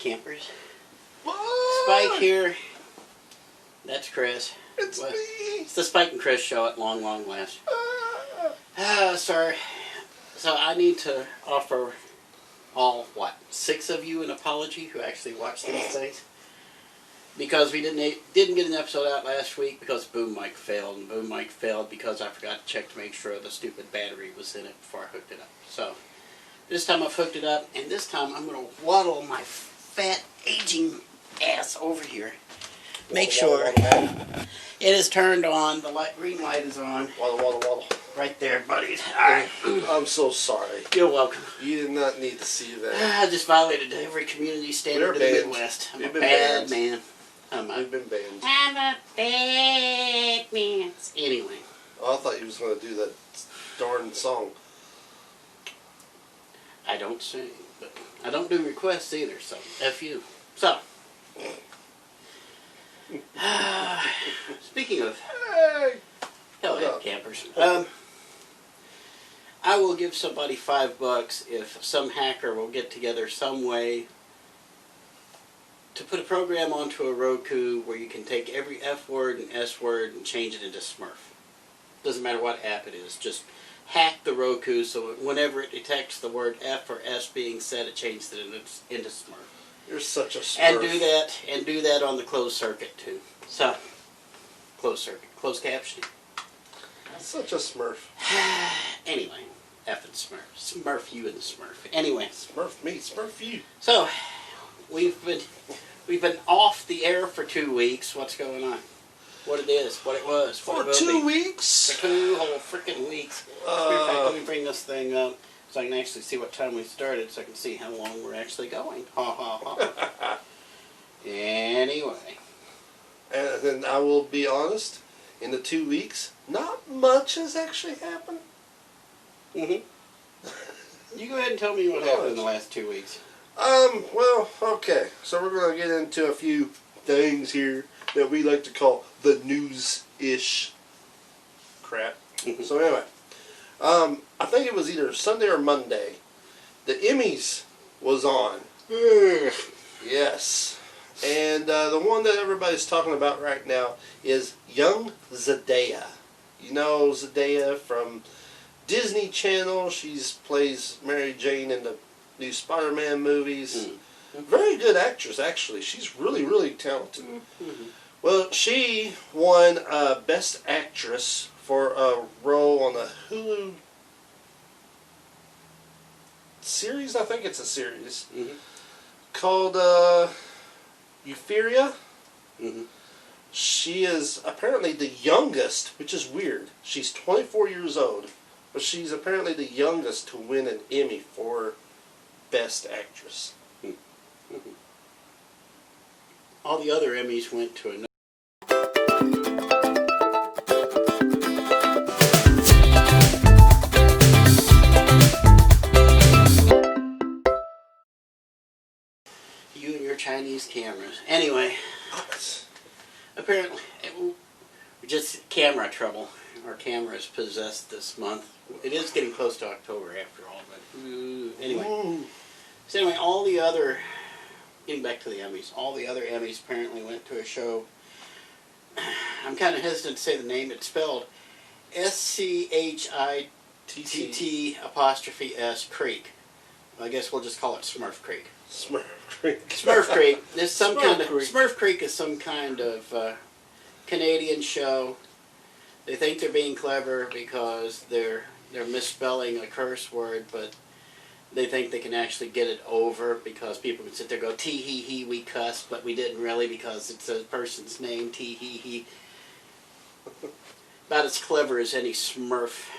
campers. What? Spike here. That's Chris. It's me. It's the Spike and Chris show at long last. Sorry. So I need to offer all, 6 of you an apology who actually watched these things. Because we didn't get an episode out last week because Boom Mic failed. And Boom Mic failed because I forgot to check to make sure the stupid battery was in it before I hooked it up. So this time I've hooked it up, and this time I'm going to waddle my fat, aging ass over here. Make sure it is turned on. The green light is on. Waddle. Right there, buddies. Alright. I'm so sorry. You're welcome. You did not need to see that. I just violated every community standard in the Midwest. I'm a bad man. We've been banned. I'm a bad man. Anyway. Oh, I thought you was going to do that darn song. I don't sing, but I don't do requests either, so F you. So, speaking of hell campers, I will give somebody $5 if some hacker will get together some way to put a program onto a Roku where you can take every F word and S word and change it into Smurf. Doesn't matter what app it is, just hack the Roku so whenever it detects the word F or S being said, it changes it into Smurf. You're such a Smurf. And do that on the closed circuit too. So, closed circuit, closed captioning. Such a Smurf. Anyway, F and Smurf. Smurf you and the Smurf. Anyway. Smurf me, Smurf you. So, we've been off the air for 2 weeks. What's going on? What it is, what it was, what it will be. For 2 weeks? For 2 whole freaking weeks. Let me bring this thing up so I can actually see what time we started so I can see how long we're actually going. Ha ha ha. Anyway. And then I will be honest, in the 2 weeks, not much has actually happened. You go ahead and tell me what happened in the last 2 weeks. Well, okay. So we're going to get into a few things here that we like to call the news-ish crap. So anyway, I think it was either Sunday or Monday. The Emmys was on. Yes. And the one that everybody's talking about right now is young Zendaya. You know Zendaya from Disney Channel. She plays Mary Jane in the new Spider-Man movies. Very good actress, actually. She's really, really talented. Well, she won Best Actress for a role on the Hulu series. I think it's a series called Euphoria. She is apparently the youngest, which is weird. She's 24 years old, but she's apparently the youngest to win an Emmy for Best Actress. All the other Emmys went to another. You and your Chinese cameras. Anyway, apparently, just camera trouble. Our camera is possessed this month. It is getting close to October after all, but anyway. So anyway, all the other, getting back to the Emmys, all the other Emmys apparently went to a show. I'm kind of hesitant to say the name. It's spelled SCHITT apostrophe S Creek. I guess we'll just call it Smurf Creek. Smurf Creek. Smurf Creek. There's some Smurf Creek is some kind of Canadian show. They think they're being clever because they're misspelling a curse word, but they think they can actually get it over because people can sit there and go, tee-hee-hee, we cussed, but we didn't really because it's a person's name, tee-hee-hee. About as clever as any Smurf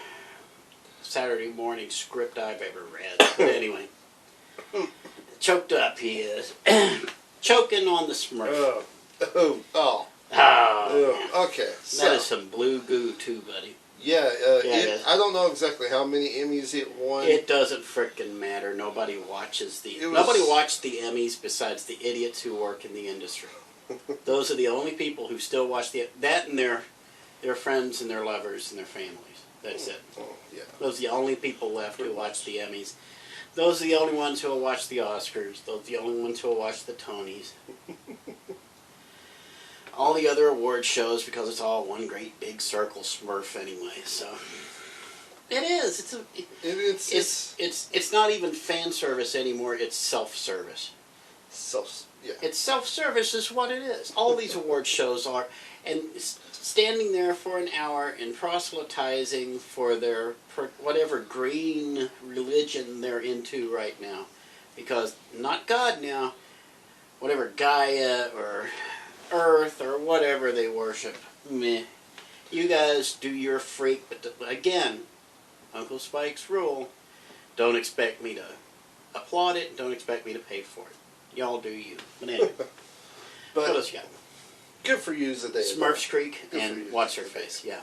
Saturday morning script I've ever read. But anyway, choked up he is. Choking on the Smurf. Okay. So, that is some blue goo too, buddy. Yeah, I don't know exactly how many Emmys it won. It doesn't frickin' matter. Nobody watches nobody watched the Emmys besides the idiots who work in the industry. Those are the only people who still watch that and their friends and their lovers and their families. That's it. Oh, yeah. Those are the only people left who watch the Emmys. Those are the only ones who will watch the Oscars. Those are the only ones who will watch the Tonys. All the other award shows, because it's all one great big circle Smurf anyway. So it is. It's not even fan service anymore. It's self-service. It's self-service is what it is. All these award shows are, and standing there for an hour and proselytizing for their whatever green religion they're into right now, because not God now, whatever Gaia or Earth or whatever they worship. Meh. You guys do your freak, but again, Uncle Spike's rule: don't expect me to applaud it. Don't expect me to pay for it. Y'all do you. But anyway, but what else you got? Good for you, Zadea. Smurf's Creek and What's Her Face, yeah.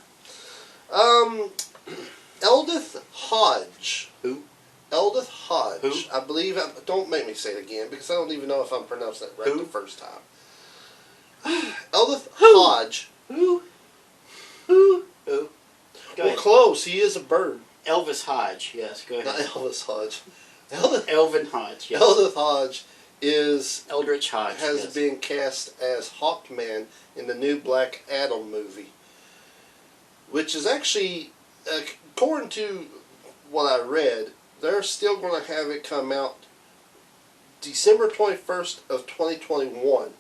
Eldith Hodge. Who? Eldith Hodge. Who? I believe. Don't make me say it again because I don't even know if I'm pronouncing it right Who? the first time. Eldith Hodge. Who? Who? Who? Go ahead. Close. He is a bird. Elvis Hodge, yes, go ahead. Not Elvis Hodge. Elvin Hodge, yes. Eldith Hodge is Eldritch Hodge, has yes. been cast as Hawkman in the new Black Adam movie, which is actually, according to what I read, they're still going to have it come out December 21st of 2021.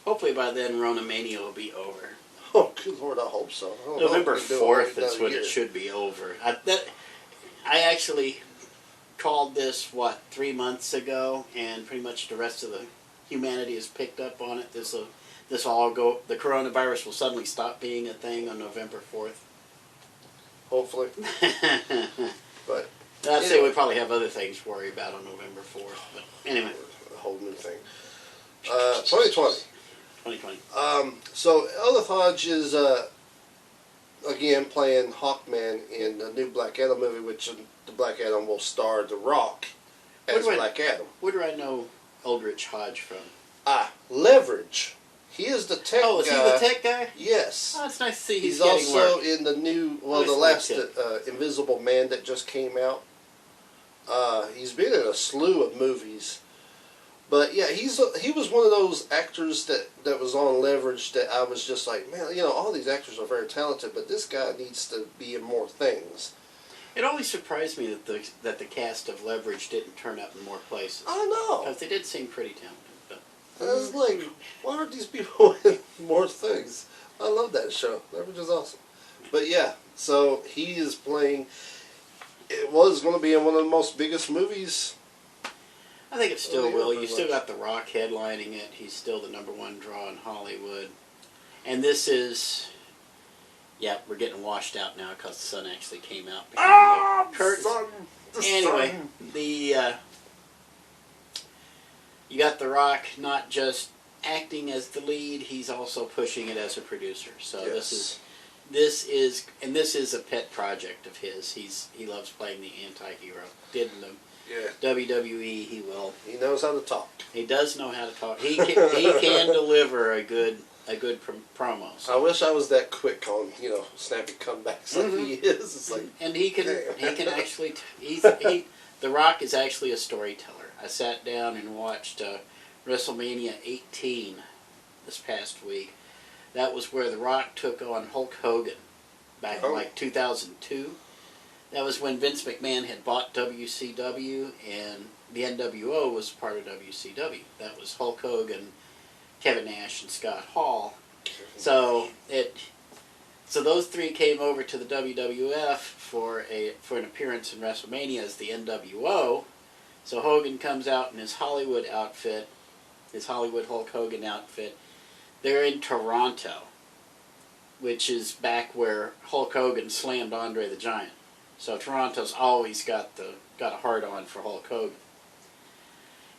Hopefully by then Rona Mania will be over. Oh, good Lord, I hope so. I don't know November if we can do 4th it is when year. it should be over. I actually called this, 3 months ago, and pretty much the rest of the humanity has picked up on it. This will all go, the coronavirus will suddenly stop being a thing on November 4th. Hopefully. But I'd say we probably have other things to worry about on November 4th, but anyway. A whole new thing. 2020. 2020. So Eldith Hodge is again playing Hawkman in the new Black Adam movie, which the Black Adam will star The Rock as Black Adam. Where do I know Eldritch Hodge from? Leverage. He is the tech guy. Oh, is he the tech guy? Yes. Oh, it's nice to see He's getting also work. in the new, the last Invisible Man that just came out. He's been in a slew of movies. But yeah, he was one of those actors that was on Leverage that I was just like, man, all these actors are very talented, but this guy needs to be in more things. It always surprised me that the cast of Leverage didn't turn up in more places. I know. Because they did seem pretty talented. But I was like, why aren't these people in more things? I love that show. Leverage is awesome. But yeah, so he is playing. It was going to be in one of the most biggest movies. I think it still will. You still got The Rock headlining it. He's still the #1 draw in Hollywood. And this is... Yeah, we're getting washed out now because the sun actually came out. Sun, anyway, you got The Rock not just acting as the lead, he's also pushing it as a producer. So yes. this is a pet project of his. He loves playing the anti-hero. Did in the WWE, he will. He knows how to talk. He does know how to talk. He can deliver a good promo. So. I wish I was that quick on snappy comebacks like he is. It's like, and he can actually The Rock is actually a storyteller. I sat down and watched WrestleMania 18 this past week. That was where The Rock took on Hulk Hogan back in 2002. That was when Vince McMahon had bought WCW and the NWO was part of WCW. That was Hulk Hogan, Kevin Nash, and Scott Hall. So those three came over to the WWF for an appearance in WrestleMania as the NWO. So Hogan comes out in his Hollywood outfit, his Hollywood Hulk Hogan outfit. They're in Toronto, which is back where Hulk Hogan slammed Andre the Giant. So Toronto's always got a hard-on for Hulk Hogan.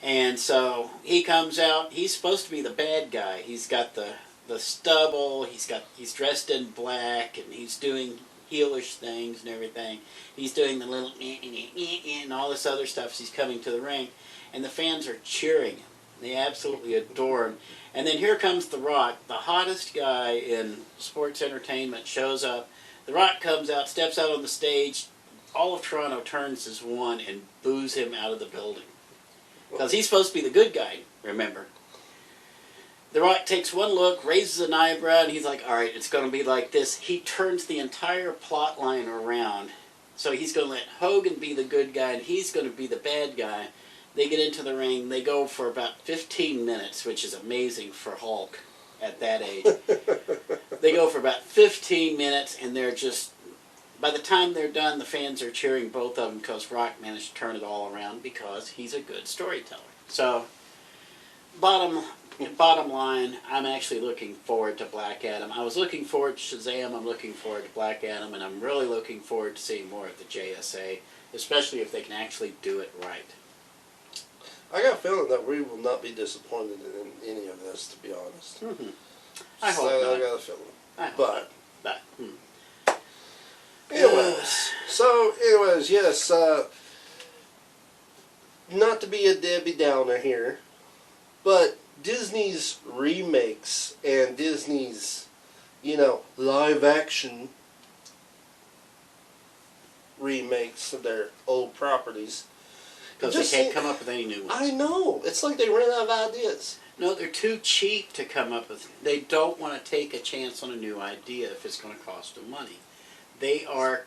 And so he comes out. He's supposed to be the bad guy. He's got the stubble. He's dressed in black, and he's doing heelish things and everything. He's doing the little and all this other stuff as he's coming to the ring, and the fans are cheering him. They absolutely adore him. And then here comes The Rock, the hottest guy in sports entertainment, shows up. The Rock comes out, steps out on the stage, all of Toronto turns as one and boos him out of the building. Because he's supposed to be the good guy, remember. The Rock takes one look, raises an eyebrow, and he's like, all right, it's going to be like this. He turns the entire plot line around. So he's going to let Hogan be the good guy, and he's going to be the bad guy. They get into the ring. They go for about 15 minutes, which is amazing for Hulk at that age. They go for about 15 minutes, and they're just... By the time they're done, the fans are cheering both of them because Rock managed to turn it all around because he's a good storyteller. So, bottom line, I'm actually looking forward to Black Adam. I was looking forward to Shazam, I'm looking forward to Black Adam, and I'm really looking forward to seeing more of the JSA, especially if they can actually do it right. I got a feeling that we will not be disappointed in any of this, to be honest. Mm-hmm. I hope not. I got a feeling. I hope not. Anyways, yes, not to be a Debbie Downer here, but Disney's remakes and Disney's, live action remakes of their old properties. Because they can't come up with any new ones. I know. It's like they ran out of ideas. No, they're too cheap to come up with. They don't want to take a chance on a new idea if it's going to cost them money. They are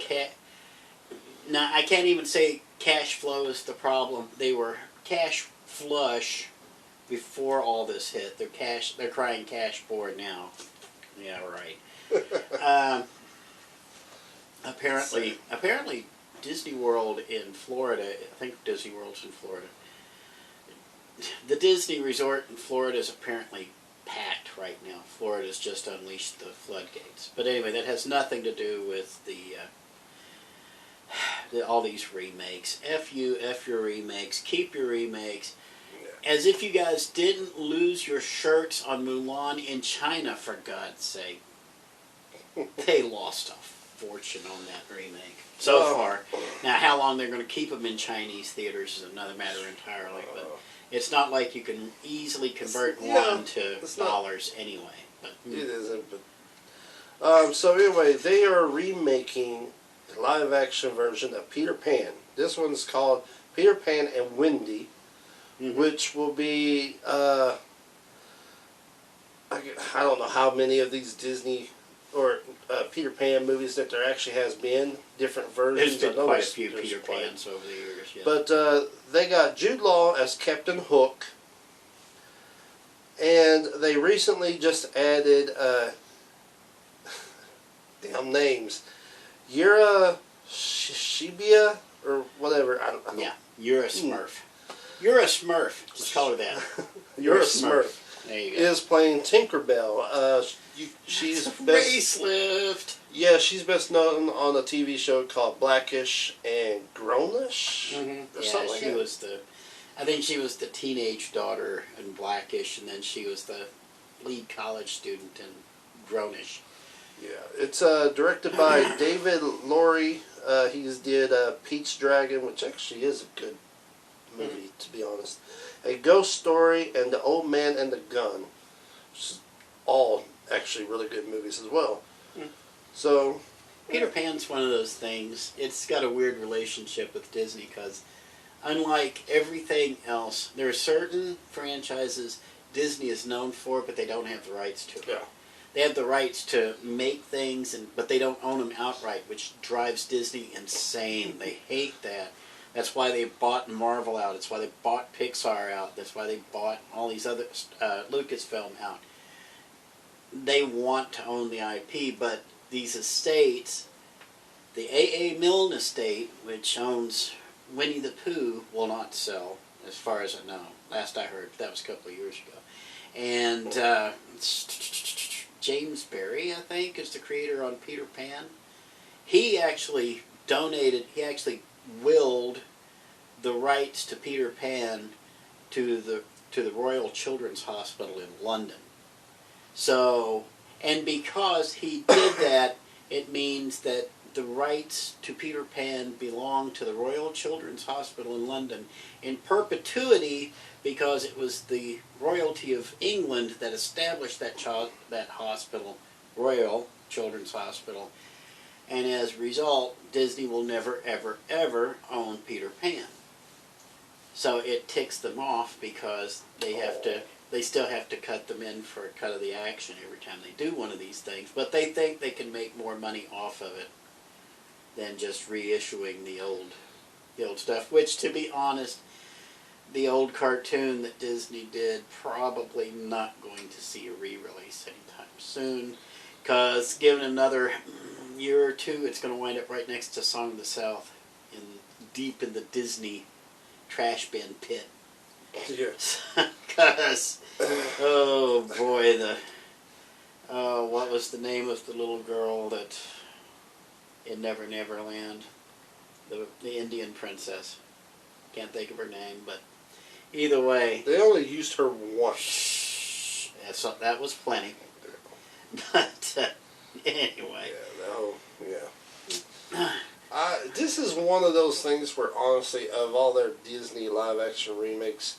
now, I can't even say cash flow is the problem. They were cash flush before all this hit. They're crying cash poor now. Yeah, right. Apparently Disney World in Florida, I think Disney World's in Florida. The Disney Resort in Florida is apparently packed right now. Florida's just unleashed the floodgates. But anyway, that has nothing to do with all these remakes. F your remakes. Keep your remakes. As if you guys didn't lose your shirts on Mulan in China, for God's sake. They lost a fortune on that remake so far. Now, how long they're going to keep them in Chinese theaters is another matter entirely. But it's not like you can easily convert yuan to dollars anyway. But, It isn't. But so anyway, they are remaking the live-action version of Peter Pan. This one's called Peter Pan and Wendy, which will be I don't know how many of these Disney or Peter Pan movies that there actually has been different versions. There's been quite a few Peter Pans over the years. Yeah. But they got Jude Law as Captain Hook, and they recently just added damn names, Yura Shibia or whatever. I don't know. Yeah, you're a Smurf. You're a Smurf. Let's call her that. You're a Smurf. There you go. Is playing Tinkerbell. She's facelift. Yeah, she's best known on a TV show called Blackish and Grownish. Yeah, she was I think she was the teenage daughter in Blackish, and then she was the lead college student in Grownish. Yeah, it's directed by David Laurie. He's did Pete's Dragon, which actually is a good movie, to be honest. A Ghost Story and The Old Man and the Gun, which is all actually really good movies as well. So Peter Pan's one of those things. It's got a weird relationship with Disney because unlike everything else, there are certain franchises Disney is known for, but they don't have the rights to it. Yeah. They have the rights to make things, but they don't own them outright, which drives Disney insane. They hate that. That's why they bought Marvel out. That's why they bought Pixar out. That's why they bought all these other Lucasfilm out. They want to own the IP, but these estates, the A.A. Milne estate, which owns Winnie the Pooh, will not sell, as far as I know. Last I heard, that was a couple of years ago. And James Barry, I think, is the creator on Peter Pan. He actually willed the rights to Peter Pan to the Royal Children's Hospital in London. So, and because he did that, it means that the rights to Peter Pan belong to the Royal Children's Hospital in London in perpetuity, because it was the royalty of England that established that hospital, Royal Children's Hospital. and as a result, Disney will never, ever, ever own Peter Pan. So it ticks them off because they still have to cut them in for a cut of the action every time they do one of these things. But they think they can make more money off of it than just reissuing the old stuff. Which, to be honest, the old cartoon that Disney did, probably not going to see a re-release anytime soon. Because given another year or two, it's going to wind up right next to Song of the South, deep in the Disney trash bin pit. Yes. Because, oh boy, what was the name of the little girl that in Never Never Land? The Indian princess. Can't think of her name, but either way. They only used her once. Yeah, so that was plenty. But anyway. Yeah, no, yeah. This is one of those things where, honestly, of all their Disney live-action remakes,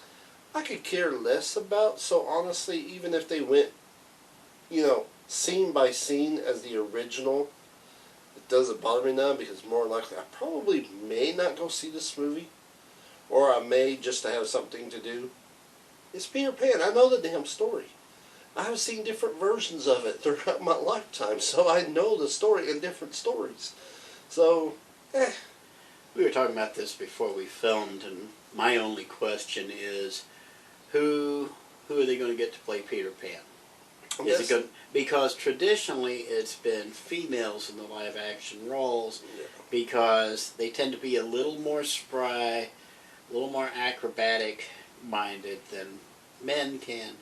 I could care less about. So, honestly, even if they went, scene by scene as the original, it doesn't bother me now because more likely I probably may not go see this movie. Or I may just to have something to do. It's Peter Pan. I know the damn story. I have seen different versions of it throughout my lifetime, so I know the story in different stories. So, We were talking about this before we filmed, and my only question is, who are they going to get to play Peter Pan? Is it good? Because traditionally it's been females in the live action roles, because they tend to be a little more spry, a little more acrobatic minded than men can.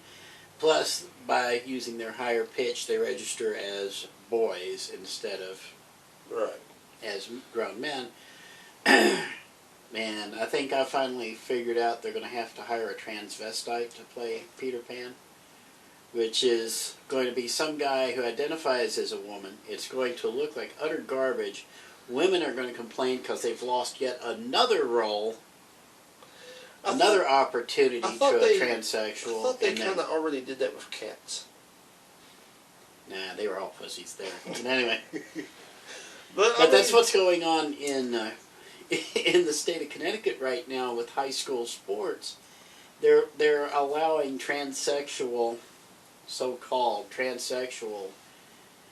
Plus, by using their higher pitch, they register as boys instead of as grown men. Man, I think I finally figured out they're going to have to hire a transvestite to play Peter Pan, which is going to be some guy who identifies as a woman. It's going to look like utter garbage. Women are going to complain because they've lost yet another role, another opportunity to a transsexual. I thought they kind of already did that with cats. Nah, they were all pussies there. But anyway. But that's what's going on in the state of Connecticut right now with high school sports. They're allowing transsexual, so-called transsexual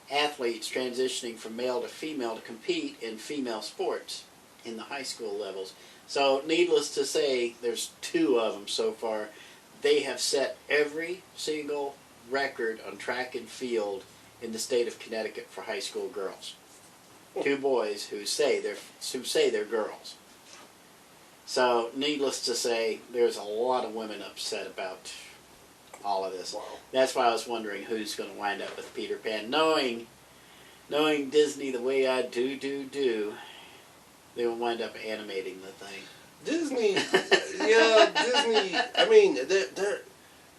athletes transitioning from male to female to compete in female sports in the high school levels. So, needless to say, there's 2 of them so far. They have set every single record on track and field in the state of Connecticut for high school girls. 2 boys who say they're girls. So, needless to say, there's a lot of women upset about all of this. Wow. That's why I was wondering who's going to wind up with Peter Pan. Knowing Disney the way I do, they will wind up animating the thing. Disney, Disney. I mean,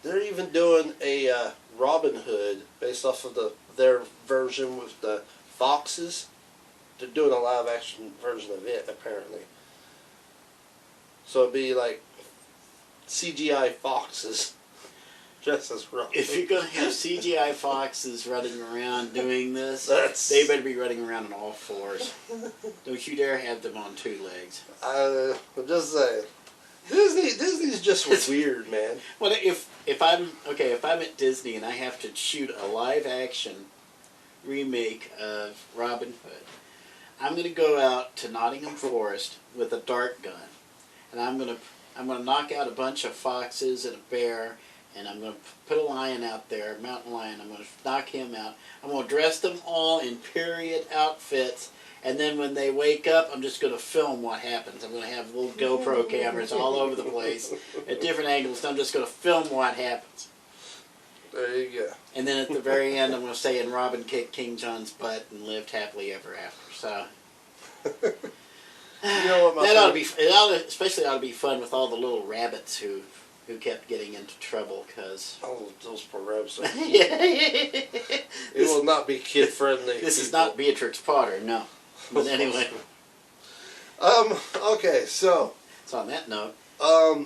they're even doing a Robin Hood based off of their version with the foxes. They're doing a live action version of it apparently. So it'd be like CGI foxes dressed as Robin. If you're going to have CGI foxes running around doing this, they better be running around on all 4s. Don't you dare have them on 2 legs. I'm just saying. Disney's just weird, man. Well, if I'm at Disney and I have to shoot a live action remake of Robin Hood, I'm going to go out to Nottingham Forest with a dart gun, and I'm going to knock out a bunch of foxes and a bear, and I'm going to put a lion out there, a mountain lion. I'm going to knock him out. I'm going to dress them all in period outfits, and then when they wake up, I'm just going to film what happens. I'm going to have little GoPro cameras all over the place at different angles, and I'm just going to film what happens. There you go. And then at the very end, I'm going to say, and Robin kicked King John's butt and lived happily ever after. So, you know what, especially ought to be fun with all the little rabbits who kept getting into trouble because those poor rabbits. Yeah. It will not be kid friendly. This is not Beatrix Potter, no. But anyway. Okay, so on that note, I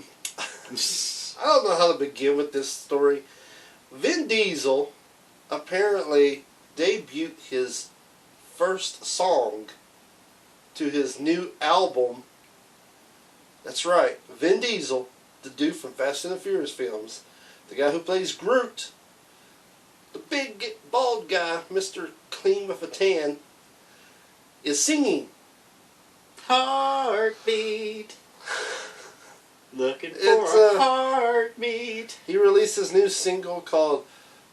don't know how to begin with this story. Vin Diesel apparently debuted his first song to his new album. That's right, Vin Diesel, the dude from Fast and the Furious films, the guy who plays Groot, the big bald guy, Mr. Clean with a Tan, is singing. Heartbeat. Looking for a heartbeat. He released his new single called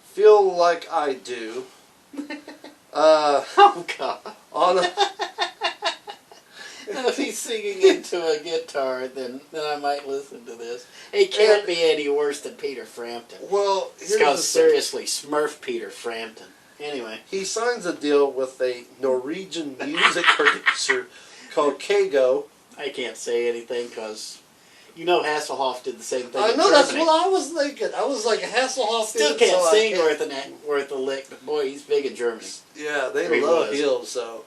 Feel Like I Do. Oh, God. On a, If he's singing into a guitar, then I might listen to this. He can't be any worse than Peter Frampton. well, It's here's called the seriously Smurf Peter Frampton. Anyway. He signs a deal with a Norwegian music producer called Kago. I can't say anything because, you know, Hasselhoff did the same thing. I in know, that's Germany. what I was thinking. I was like, Hasselhoff Still did it, can't so I sing can't. worth a lick, but boy, he's big in Germany. Yeah, they He love was. him, so.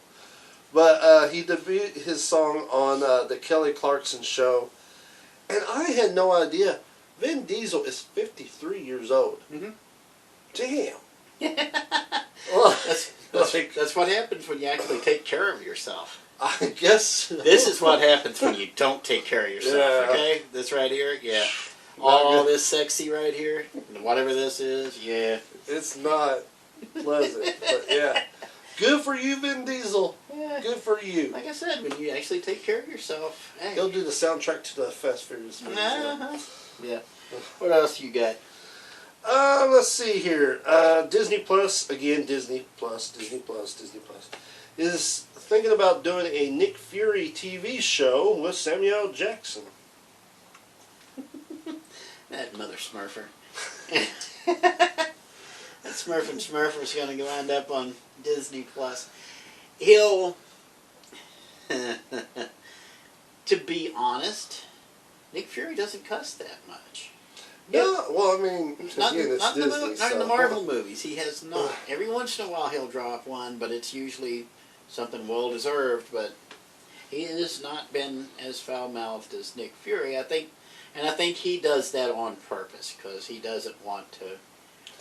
But he debuted his song on the Kelly Clarkson show, and I had no idea. Vin Diesel is 53 years old. Mm-hmm. Damn. Well, That's what happens when you actually take care of yourself. I guess. This is what happens when you don't take care of yourself, Yeah. okay? This right here, yeah. Not All good. this sexy right here, whatever this is, yeah. It's not pleasant, but yeah. Good for you, Vin Diesel. Yeah. Good for you. Like I said, when you actually take care of yourself, hey. He'll do the soundtrack to the Fast Furious movies. Uh-huh. Yeah. What else you got? Let's see here. Disney Plus, again, Disney Plus, is thinking about doing a Nick Fury TV show with Samuel L. Jackson. That mother Smurfer. That Smurfer's going to wind up on Disney Plus. He'll, to be honest, Nick Fury doesn't cuss that much. No, well, I mean, Not, again, it's not, in Disney. not in the so- Marvel movies. He has not. Every once in a while he'll drop one, but it's usually something well deserved. But he has not been as foul mouthed as Nick Fury. I think he does that on purpose because he doesn't want to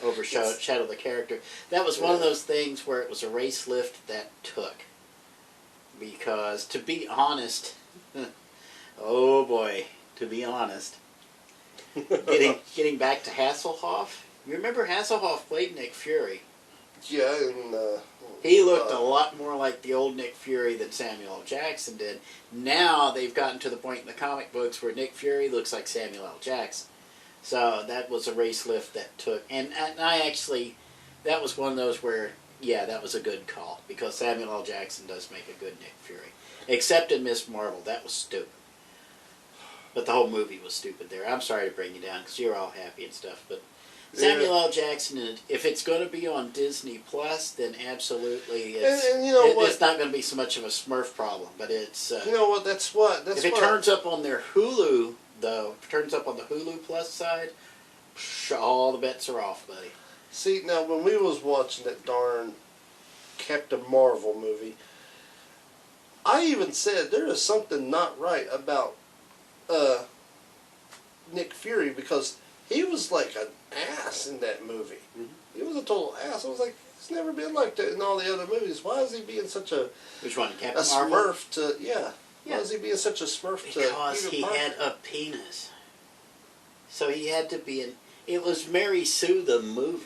overshadow the character. That was one of those things where it was a race lift that took. Because to be honest, oh boy, to be honest. Getting back to Hasselhoff, you remember Hasselhoff played Nick Fury. Yeah, and He looked a lot more like the old Nick Fury than Samuel L. Jackson did. Now they've gotten to the point in the comic books where Nick Fury looks like Samuel L. Jackson. So that was a race lift that took, and I actually, that was one of those where, yeah, that was a good call because Samuel L. Jackson does make a good Nick Fury, except in Miss Marvel, that was stupid. But the whole movie was stupid there. I'm sorry to bring you down because you're all happy and stuff, but Samuel L. Jackson, if it's going to be on Disney Plus, then absolutely, and you know what? it's not going to be so much of a Smurf problem. But it's you know what? That's what. if it turns up on their Hulu, though, if it turns up on the Hulu Plus side, all the bets are off, buddy. See, now when we was watching that darn Captain Marvel movie, I even said there is something not right about Nick Fury because he was like an ass in that movie. Mm-hmm. He was a total ass. I was like, he's never been like that in all the other movies. Why is he being such a Which one, Captain a Marvel? Smurf to Why is he being such a Smurf to Because Peter he Parker? had a penis, so he had to be in. It was Mary Sue the movie.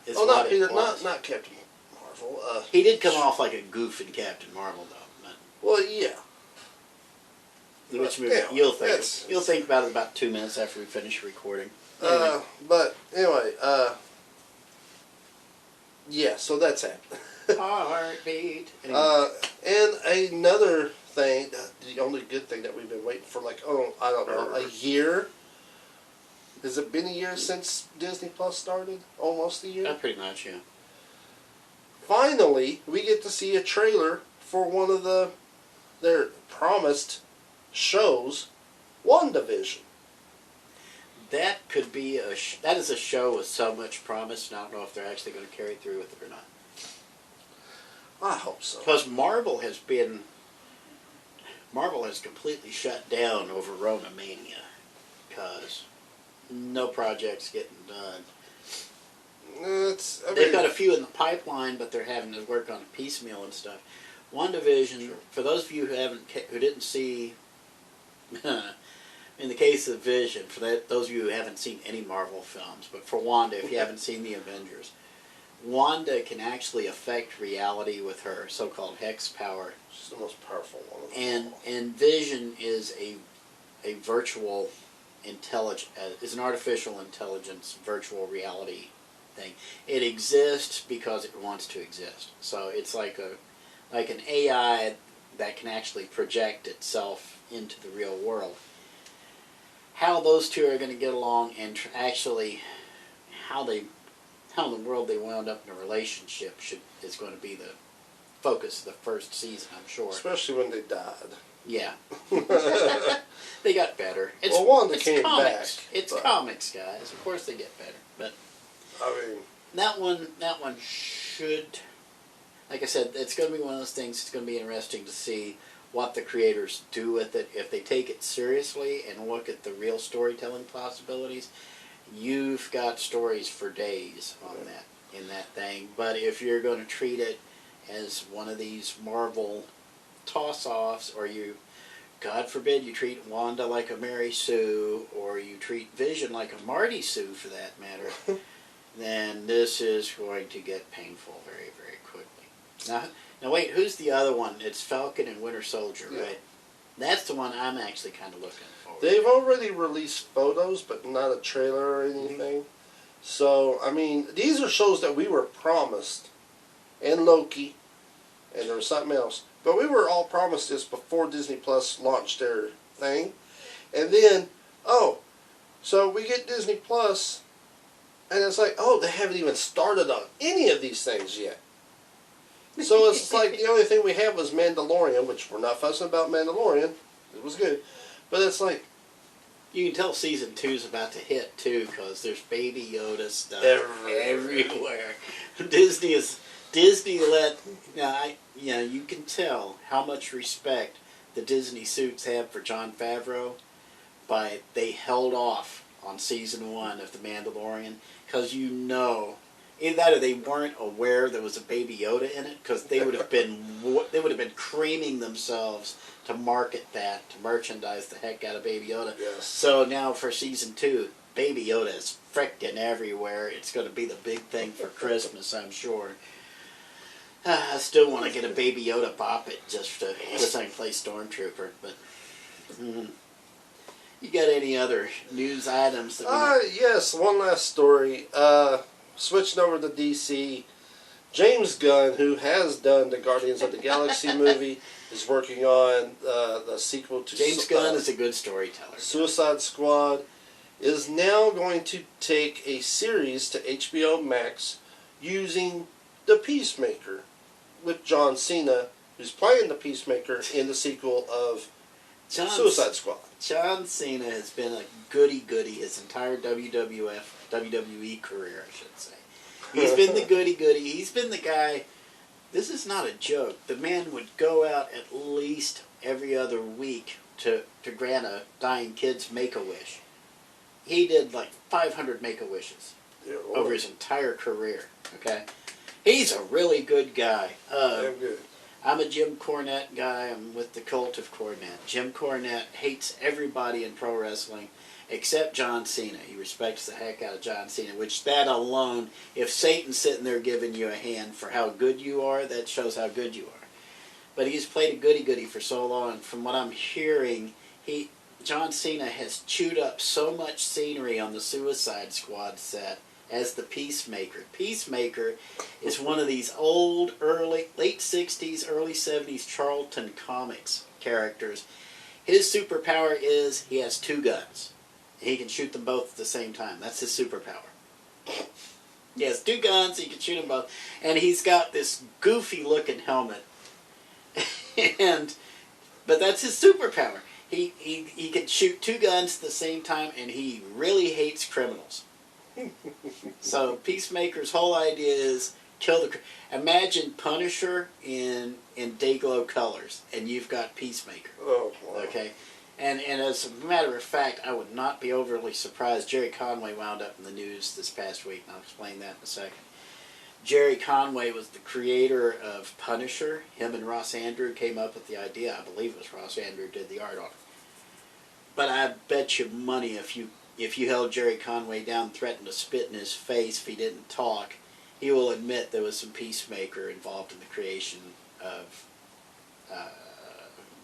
Is Oh, what not it Peter, was. not Captain Marvel. He did come off like a goof in Captain Marvel, though. Well, yeah. Which Well, movie? yeah, You'll that's- think about it about 2 minutes after we finish recording. Anyway. But anyway, yeah. So that's happening. Heartbeat. Anyway. And another thing, the only good thing that we've been waiting for, like, I don't know, a year. Has it been a year since Disney Plus started? Almost a year. Pretty much, yeah. Finally, we get to see a trailer for one of their promised shows, WandaVision. That could be that is a show with so much promise, and I don't know if they're actually going to carry through with it or not. I hope so. Because Marvel has completely shut down over Rona Mania, because no project's getting done. They've got a few in the pipeline, but they're having to work on a piecemeal and stuff. WandaVision, sure. For those of you who didn't see, in the case of Vision, for those of you who haven't seen any Marvel films, but for Wanda, if you haven't seen the Avengers, Wanda can actually affect reality with her so-called hex power. She's the most powerful one of them. And Vision is a virtual is an artificial intelligence virtual reality thing. It exists because it wants to exist. So it's like an AI that can actually project itself into the real world. How those two are going to get along, and actually how in the world they wound up in a relationship is going to be the focus of the first season, I'm sure. Especially when they died. Yeah. They got better. Wanda came comics. back. It's comics, guys. Of course they get better. But I mean, that one should, like I said, it's going to be one of those things. It's going to be interesting to see what the creators do with it. If they take it seriously and look at the real storytelling possibilities, you've got stories for days on in that thing. But if you're going to treat it as one of these Marvel toss-offs, or God forbid, you treat Wanda like a Mary Sue, or you treat Vision like a Marty Sue for that matter, then this is going to get painful very, very quickly. Now wait, who's the other one? It's Falcon and Winter Soldier, right? Yeah. That's the one I'm actually kind of looking forward to. They've already released photos, but not a trailer or anything. So, I mean, these are shows that we were promised. And Loki. And there was something else. But we were all promised this before Disney Plus launched their thing. And then, so we get Disney Plus, and it's like, they haven't even started on any of these things yet. So it's like the only thing we have was Mandalorian, which we're not fussing about Mandalorian. It was good. But it's like, you can tell season 2's about to hit, too, because there's Baby Yoda stuff everywhere. Disney let, you can tell how much respect the Disney suits have for Jon Favreau by they held off on season 1 of The Mandalorian, because either that or they weren't aware there was a Baby Yoda in it, because they would have been creaming themselves to market that, to merchandise the heck out of Baby Yoda. Yes. So now for season 2, Baby Yoda is frickin' everywhere. It's going to be the big thing for Christmas, I'm sure. I still want to get a Baby Yoda Boppet just so I can play Stormtrooper, but you got any other news items? Yes, one last story. Switching over to DC, James Gunn, who has done the Guardians of the Galaxy movie, is working on the sequel to James Gunn is a good storyteller. Suicide Squad is now going to take a series to HBO Max using the Peacemaker, with John Cena, who's playing the Peacemaker in the sequel of Suicide Squad. John Cena has been a goody-goody his entire WWE career, I should say. He's been the goody-goody. He's been the guy. This is not a joke. The man would go out at least every other week to grant a dying kid's Make-A-Wish. He did like 500 Make-A-Wishes over his entire career, okay? He's a really good guy. I'm a Jim Cornette guy. I'm with the cult of Cornette. Jim Cornette hates everybody in pro wrestling except John Cena. He respects the heck out of John Cena, which that alone, if Satan's sitting there giving you a hand for how good you are, that shows how good you are. But he's played a goody-goody for so long, and from what I'm hearing, John Cena has chewed up so much scenery on the Suicide Squad set as the Peacemaker. Peacemaker is one of these old, late 60s, early 70s Charlton Comics characters. His superpower is he has 2 guns. He can shoot them both at the same time. That's his superpower. He has 2 guns, he can shoot them both. And he's got this goofy-looking helmet. But that's his superpower. He can shoot 2 guns at the same time, and he really hates criminals. So Peacemaker's whole idea is imagine Punisher in Dayglow colors, and you've got Peacemaker. Oh, wow. Okay, And as a matter of fact, I would not be overly surprised. Jerry Conway wound up in the news this past week, and I'll explain that in a second. Jerry Conway was the creator of Punisher. Him and Ross Andrew came up with the idea. I believe it was Ross Andrew did the art on it. But I bet you money if you held Jerry Conway down, threatened to spit in his face if he didn't talk, he will admit there was some Peacemaker involved in the creation of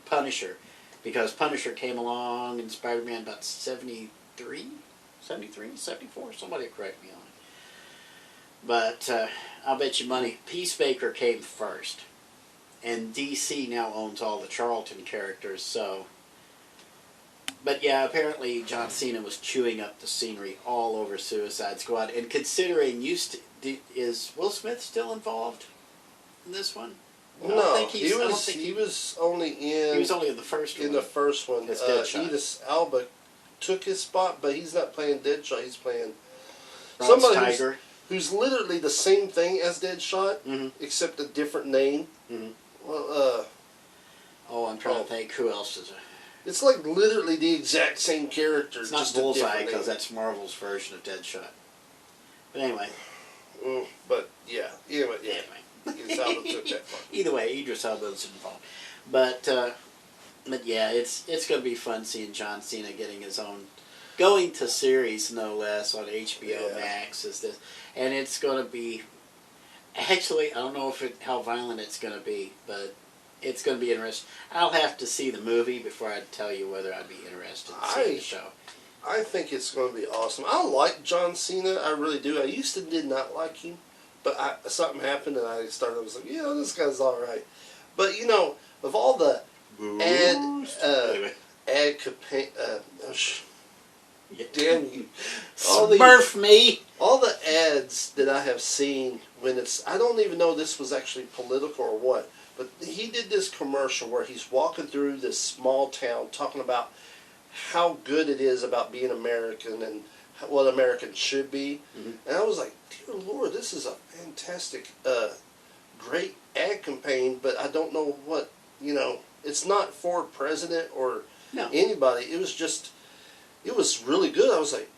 Punisher. Because Punisher came along in Spider-Man about 73, 74, somebody correct me on it. But I'll bet you money Peacemaker came first. And DC now owns all the Charlton characters, so... But yeah, apparently John Cena was chewing up the scenery all over Suicide Squad. And considering, is Will Smith still involved in this one? No, he was only in the first one. In the first one, Idris Elba took his spot, but he's not playing Deadshot. He's playing somebody who's literally the same thing as Deadshot, except a different name. Well, I'm trying to think who else is it. It's like literally the exact same character. It's not Bullseye because that's Marvel's version of Deadshot. But anyway. But yeah. Anyway. Idris Elba took that part. Either way, Idris Elba's involved. But yeah, it's going to be fun seeing John Cena getting his own, going to series no less on HBO Max is this, and it's going to be. Actually, I don't know how violent it's going to be, but it's going to be interesting. I'll have to see the movie before I tell you whether I'd be interested in seeing the show. I think it's going to be awesome. I like John Cena, I really do. I used to did not like him. But something happened, and I was like, this guy's all right. But, of all the damn you. Smurf me! All the ads that I have seen when I don't even know this was actually political or what, but he did this commercial where he's walking through this small town talking about how good it is about being American and what Americans should be. And I was like, dear Lord, this is a fantastic, great ad campaign, but I don't know what, it's not for president or anybody. It was really good. I was like,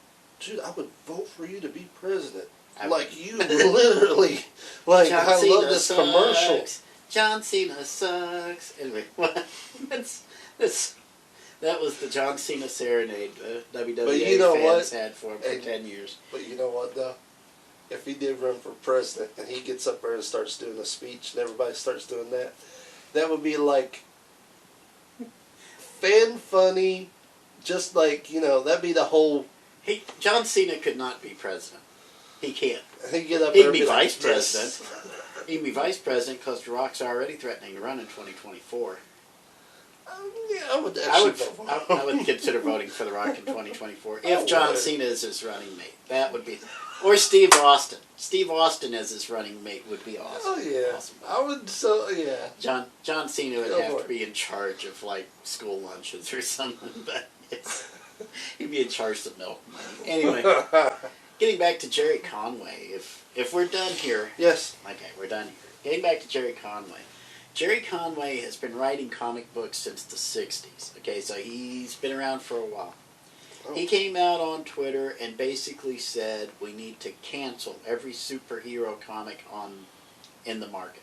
dude, I would vote for you to be president. Like, you literally, like, I love this commercial. John Cena sucks. Anyway, that was the John Cena serenade the WWE fans had for him for 10 years. But you know what, though? If he did run for president and he gets up there and starts doing a speech and everybody starts doing that, that would be like fan funny, just like, that'd be the whole... John Cena could not be president. He can't. He'd get up there and be vice president. He'd be vice president because The Rock's already threatening to run in 2024. I would actually I would consider voting for The Rock in 2024 if John Cena is his running mate. That would be, or Steve Austin. Steve Austin as his running mate would be awesome. Oh yeah, awesome. I would. So yeah, John Cena would have to be in charge of like school lunches or something, but he'd be in charge of milk money. Anyway, getting back to Jerry Conway. If we're done here, yes. Okay, we're done here. Getting back to Jerry Conway. Jerry Conway has been writing comic books since the 60s. Okay, so he's been around for a while. Oh. He came out on Twitter and basically said we need to cancel every superhero comic in the market.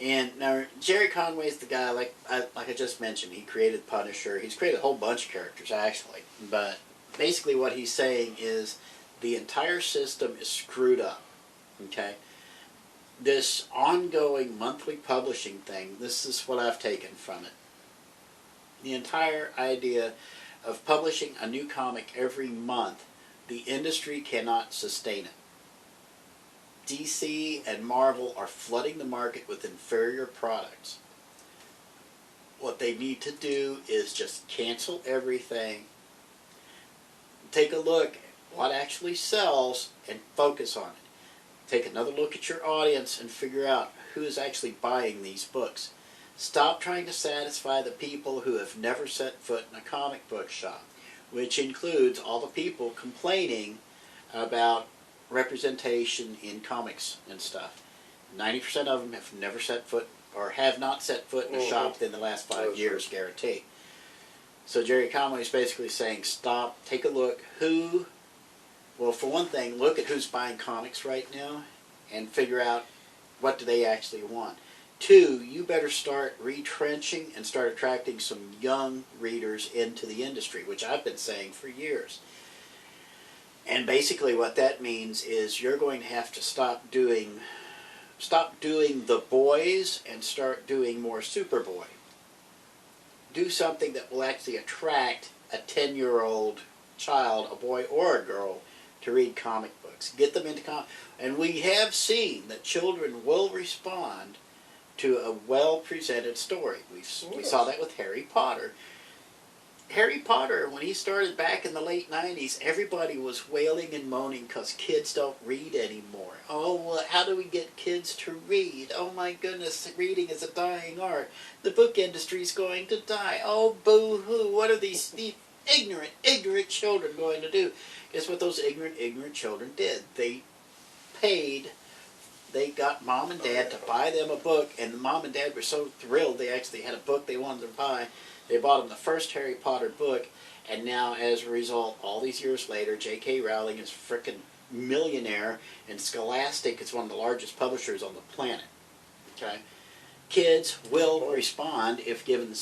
And now Jerry Conway's the guy, like I just mentioned, he created Punisher. He's created a whole bunch of characters actually, but basically what he's saying is the entire system is screwed up. Okay. This ongoing monthly publishing thing, this is what I've taken from it. The entire idea of publishing a new comic every month, the industry cannot sustain it. DC and Marvel are flooding the market with inferior products. What they need to do is just cancel everything, take a look at what actually sells, and focus on it. Take another look at your audience and figure out who is actually buying these books. Stop trying to satisfy the people who have never set foot in a comic book shop, which includes all the people complaining about representation in comics and stuff. 90% of them have never set foot or have not set foot in a shop within the last 5 years, guarantee. So Jerry Conway is basically saying, stop, take a look. Well, for one thing, look at who's buying comics right now and figure out what do they actually want. Two, you better start retrenching and start attracting some young readers into the industry, which I've been saying for years. And basically what that means is you're going to have to stop doing the boys and start doing more Superboy. Do something that will actually attract a 10-year-old child, a boy or a girl, to read comic books. Get them into comic. And we have seen that children will respond to a well-presented story. We saw that with Harry Potter. Harry Potter, when he started back in the late 90s, everybody was wailing and moaning because kids don't read anymore. Oh, well, how do we get kids to read? Oh my goodness, reading is a dying art. The book industry's going to die. Oh, boo-hoo, what are these ignorant children going to do? Guess what those ignorant children did? They got mom and dad to buy them a book, and mom and dad were so thrilled they actually had a book they wanted to buy. They bought them the first Harry Potter book, and now as a result, all these years later, J.K. Rowling is a frickin' millionaire, and Scholastic is one of the largest publishers on the planet. Okay, kids will respond if given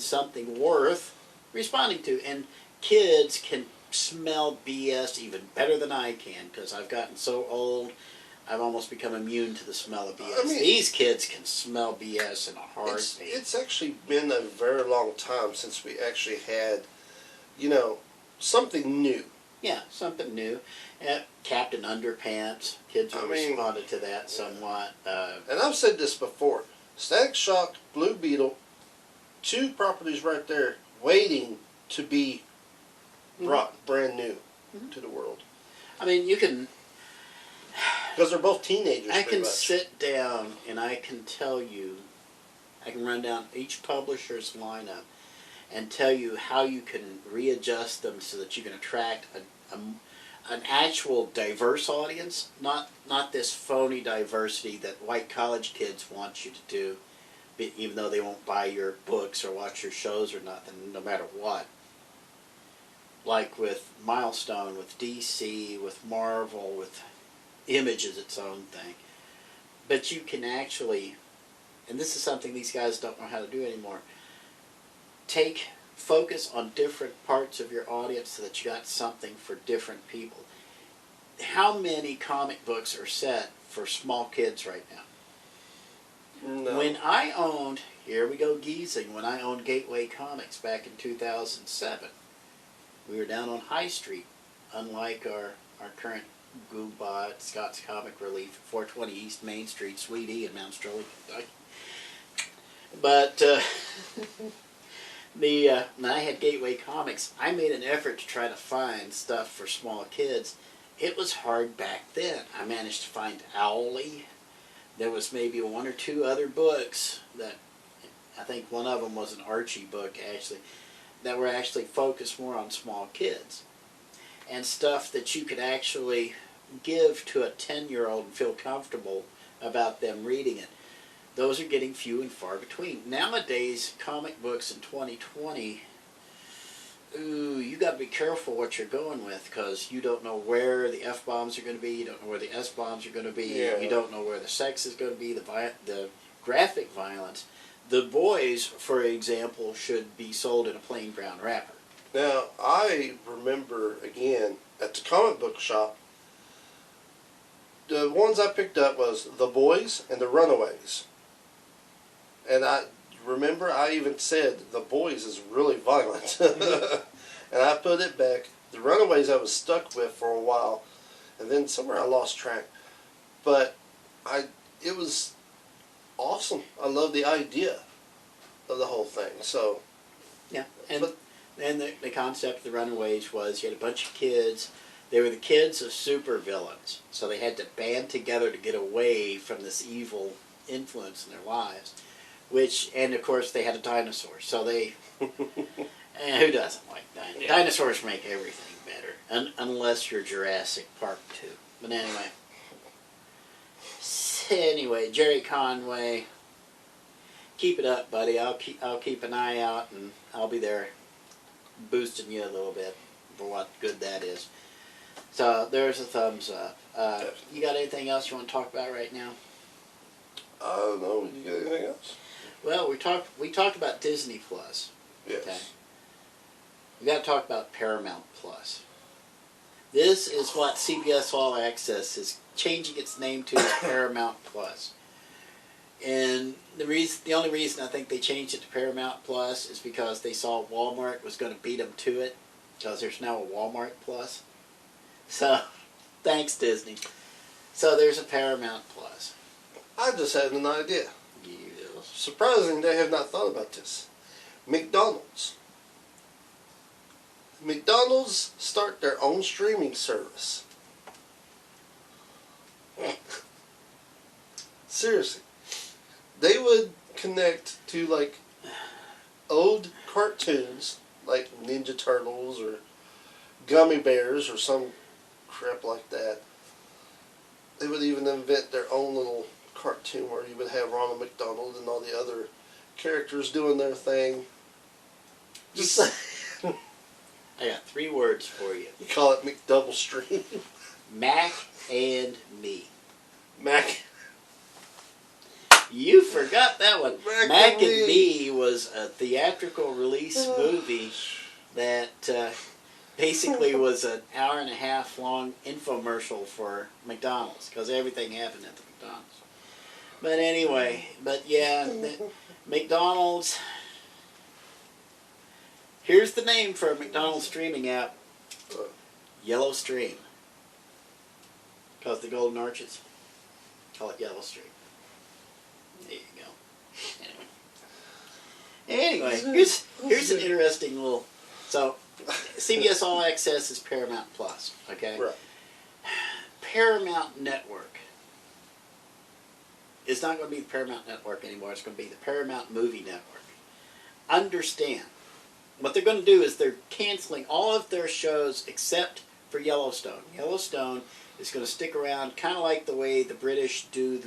something worth responding to, and kids can smell BS even better than I can because I've gotten so old. I've almost become immune to the smell of BS. I mean, these kids can smell BS in a heartbeat. It's actually been a very long time since we actually had, something new. Yeah, something new. Captain Underpants. Kids have responded to that somewhat. And I've said this before. Static Shock, Blue Beetle, two properties right there waiting to be brought brand new to the world. I mean, you can... Because they're both teenagers. I can sit down and I can tell you, I can run down each publisher's lineup and tell you how you can readjust them so that you can attract an actual diverse audience, not this phony diversity that white college kids want you to do, even though they won't buy your books or watch your shows or nothing, no matter what. Like with Milestone, with DC, with Marvel, with Image is its own thing. But you can actually, and this is something these guys don't know how to do anymore, focus on different parts of your audience so that you got something for different people. How many comic books are set for small kids right now? No. When I owned, here we go geezing, when I owned Gateway Comics back in 2007, we were down on High Street, unlike our current Goombot, Scott's Comic Relief, 420 East Main Street, Sweetie, in Mount Sterling, Kentucky. But when I had Gateway Comics, I made an effort to try to find stuff for small kids. It was hard back then. I managed to find Owly. There was maybe one or two other books that, I think one of them was an Archie book, actually, that were actually focused more on small kids. And stuff that you could actually give to a 10-year-old and feel comfortable about them reading it. Those are getting few and far between. Nowadays, comic books in 2020, you got to be careful what you're going with because you don't know where the F-bombs are going to be, you don't know where the S-bombs are going to be, you don't know where the sex is going to be, the graphic violence. The boys, for example, should be sold in a plain brown wrapper. Now, I remember, again, at the comic book shop, the ones I picked up was The Boys and The Runaways. And I remember I even said, The Boys is really violent. And I put it back. The Runaways I was stuck with for a while, and then somewhere I lost track. But it was awesome. I love the idea of the whole thing. So, yeah, and the concept of the Runaways was you had a bunch of kids. They were the kids of supervillains, so they had to band together to get away from this evil influence in their lives. And of course, they had a dinosaur. So they, who doesn't like dinosaurs? Yeah. Dinosaurs make everything better, unless you're Jurassic Park 2. But anyway, Jerry Conway, keep it up, buddy. I'll keep an eye out, and I'll be there boosting you a little bit for what good that is. So there's a thumbs up. You got anything else you want to talk about right now? No. You got anything else? Well, we talked about Disney Plus. Yes. Okay. We got to talk about Paramount Plus. This is what CBS All Access is changing its name to as Paramount Plus. And the only reason I think they changed it to Paramount Plus is because they saw Walmart was going to beat them to it, because there's now a Walmart Plus. So, thanks Disney. So there's a Paramount Plus. I just had an idea. Yes. Surprising they have not thought about this. McDonald's start their own streaming service. Seriously. They would connect to like old cartoons like Ninja Turtles or Gummy Bears or some crap like that. They would even invent their own little cartoon where you would have Ronald McDonald and all the other characters doing their thing. Just I got 3 words for you. you call it McDouble Stream. Mac and Me. Mac. You forgot that one. Mac and and Me was a theatrical release movie that basically was an hour-and-a-half long infomercial for McDonald's, because everything happened at the McDonald's. But anyway, McDonald's. Here's the name for a McDonald's streaming app. Yellow Stream. Because the Golden Arches. Call it Yellow Stream. There you go. Anyway, here's an interesting little. So, CBS All Access is Paramount Plus. Okay. Right. Paramount Network is not going to be the Paramount Network anymore. It's going to be the Paramount Movie Network. Understand. What they're going to do is they're canceling all of their shows except for Yellowstone. Yellowstone is going to stick around, kind of like the way the British do.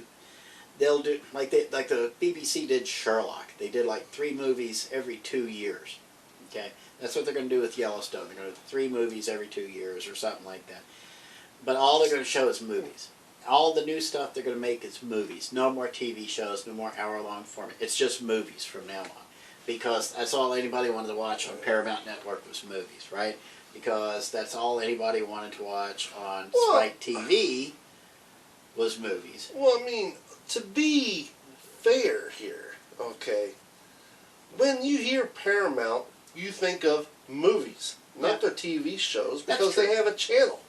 They'll do like the BBC did Sherlock. They did like 3 movies every 2 years. Okay, that's what they're going to do with Yellowstone. They're going to do 3 movies every 2 years or something like that. But all they're going to show is movies. All the new stuff they're going to make is movies. No more TV shows. No more hour-long format. It's just movies from now on. Because that's all anybody wanted to watch on Paramount Network was movies, right? Because that's all anybody wanted to watch on Spike TV was movies. Well, I mean, to be fair here, okay, when you hear Paramount, you think of movies, not their TV shows, because they have a channel.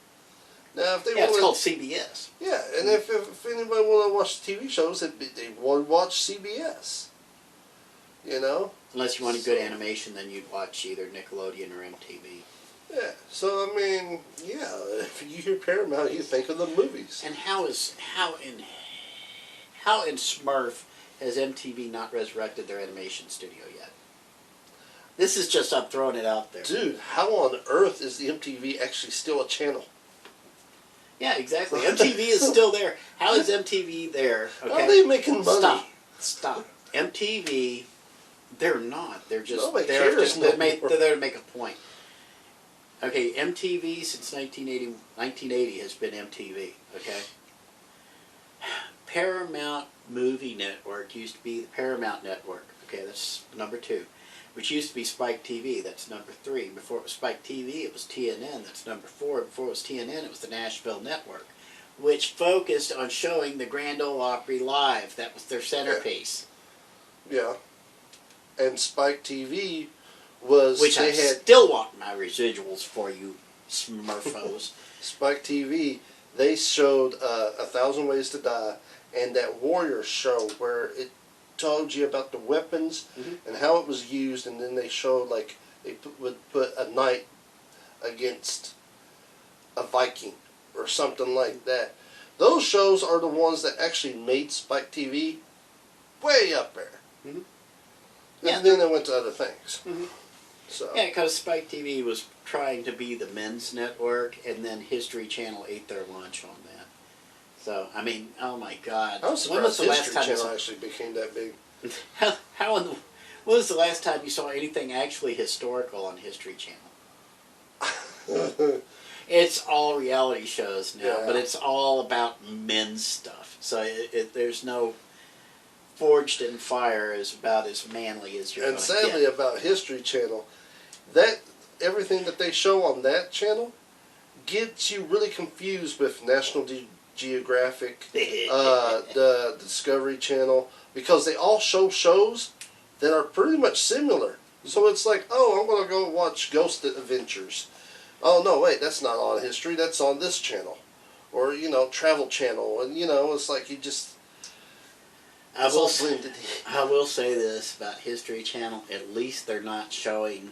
Now, if they it's called CBS. Yeah, and if anybody wanted to watch TV shows, they would watch CBS. You know? Unless you wanted good animation, then you'd watch either Nickelodeon or MTV. Yeah, so I mean, yeah, if you hear Paramount, you think of the movies. And how in Smurf has MTV not resurrected their animation studio yet? This is just, I'm throwing it out there. Dude, how on earth is the MTV actually still a channel? Yeah, exactly. MTV is still there. How is MTV there? Okay? How are they making money? Stop. MTV, they're not. They're just Nobody they're cares there anymore. to make a point. Okay, MTV since 1980 has been MTV, okay? Paramount Movie Network used to be the Paramount Network, okay, that's number 2. Which used to be Spike TV, that's number 3. Before it was Spike TV, it was TNN, that's number 4. Before it was TNN, it was the Nashville Network, which focused on showing the Grand Ole Opry live. That was their centerpiece. Yeah. And Spike TV was... Which I still want my residuals for you, Smurfos. Spike TV, they showed 1,000 Ways to Die and that Warrior show where it told you about the weapons and how it was used, and then they showed like they would put a knight against a Viking or something like that. Those shows are the ones that actually made Spike TV way up there. And then they went to other things. So. Yeah, because Spike TV was trying to be the men's network, and then History Channel ate their lunch on that. So, I mean, oh my God. I was surprised History Channel actually became that big. When was the last time you saw anything actually historical on History Channel? It's all reality shows now, Yeah. but it's all about men's stuff. So there's no forged in fire is about as manly as you're And going to sadly, get. about History Channel, that everything that they show on that channel gets you really confused with National Geographic, the Discovery Channel, because they all show shows that are pretty much similar. So it's like, oh, I'm going to go watch Ghost Adventures. Oh, no, wait, that's not on History. That's on this channel. Or, Travel Channel. And, it's like you just... I It's will, all blended. I will say this about History Channel. At least they're not showing...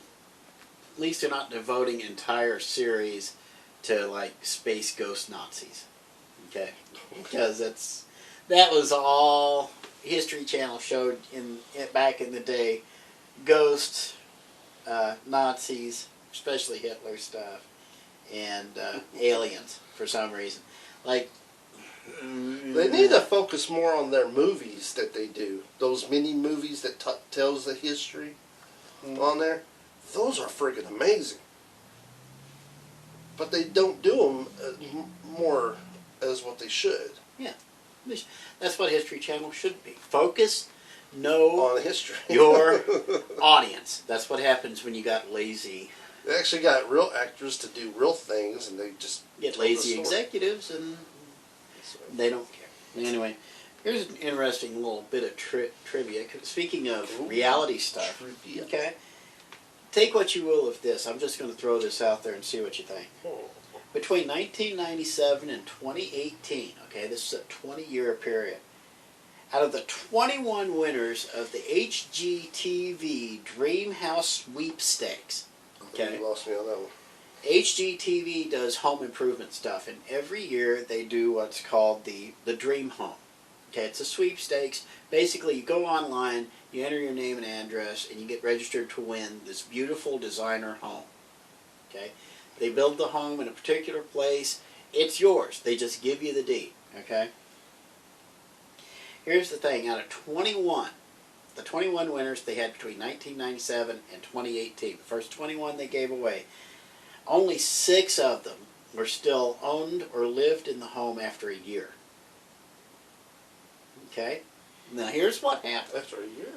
At least they're not devoting entire series to, like, space ghost Nazis. Okay? Because that was all History Channel showed back in the day. Ghosts, Nazis, especially Hitler stuff, and aliens for some reason. Like, They need to focus more on their movies that they do. Those mini movies that tells the history on there. Those are friggin' amazing. But they don't do them more as what they should. Yeah. That's what History Channel should be. Focus, know On history. your audience. That's what happens when you got lazy. They actually got real actors to do real things, and they just Get tell the lazy story. executives, and they don't care. Anyway, here's an interesting little bit of trivia. Speaking of Ooh, reality stuff, trivia. okay? Take what you will of this. I'm just going to throw this out there and see what you think. Between 1997 and 2018, okay, this is a 20-year period, out of the 21 winners of the HGTV Dream House Sweepstakes, okay, You lost me on that one. HGTV does home improvement stuff, and every year they do what's called the Dream Home. Okay, it's a sweepstakes. Basically, you go online, you enter your name and address, and you get registered to win this beautiful designer home. Okay, they build the home in a particular place. It's yours. They just give you the deed. Okay. Here's the thing: out of 21, the 21 winners they had between 1997 and 2018, the first 21 they gave away, only 6 of them were still owned or lived in the home after a year. Okay? Now here's what happened. After a year.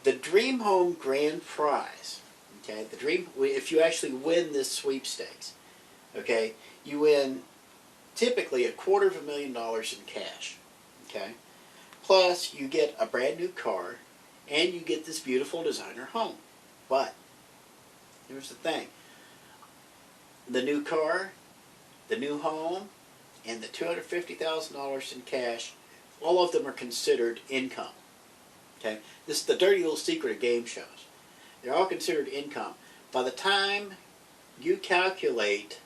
The Dream Home Grand Prize, okay, if you actually win this sweepstakes, okay, you win typically $250,000 in cash, okay? Plus you get a brand new car and you get this beautiful designer home. But here's the thing. The new car, the new home, and the $250,000 in cash, all of them are considered income. Okay? This is the dirty little secret of game shows. They're all considered income. By the time you calculate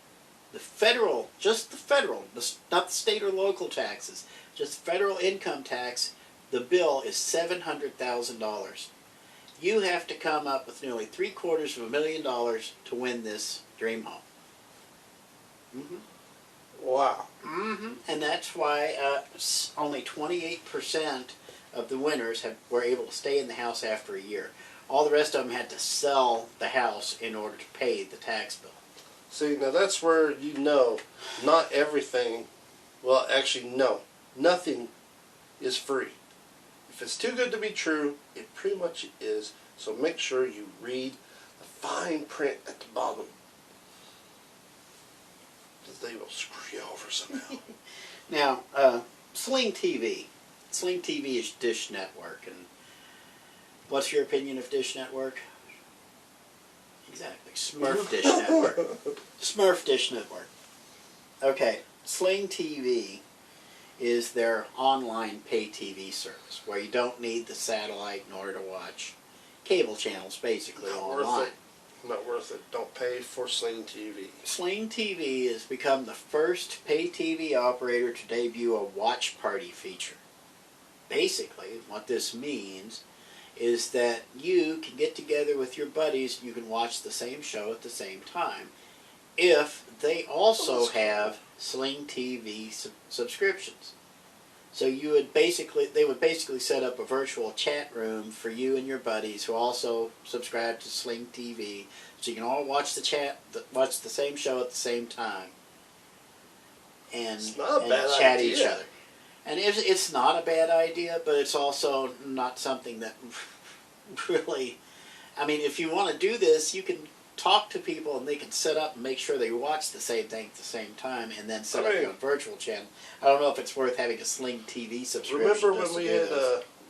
the federal, just the federal, not the state or local taxes, just federal income tax, the bill is $700,000. You have to come up with nearly $750,000 to win this dream home. Mm-hmm. Wow. Mm-hmm. And that's why only 28% of the winners were able to stay in the house after a year. All the rest of them had to sell the house in order to pay the tax bill. See, now that's where you know not everything, well, actually, no, nothing is free. If it's too good to be true, it pretty much is. So make sure you read the fine print at the bottom. They will screw you over somehow. Now, Sling TV. Sling TV is Dish Network. And what's your opinion of Dish Network? Exactly. Smurf Dish Network. Smurf Dish Network. Okay. Sling TV is their online pay TV service where you don't need the satellite in order to watch cable channels, basically, Not online. worth it. Not worth it. Don't pay for Sling TV. Sling TV has become the first pay TV operator to debut a watch party feature. Basically, what this means is that you can get together with your buddies and you can watch the same show at the same time if they also have Sling TV subscriptions. So they would basically set up a virtual chat room for you and your buddies who also subscribe to Sling TV, so you can all watch watch the same show at the same time, and It's not a bad chat idea. each other. And it's not a bad idea, but it's also not something that really. I mean, if you want to do this, you can talk to people and they can set up and make sure they watch the same thing at the same time, and then set up your virtual channel. I don't know if it's worth having a Sling TV subscription. Remember when we had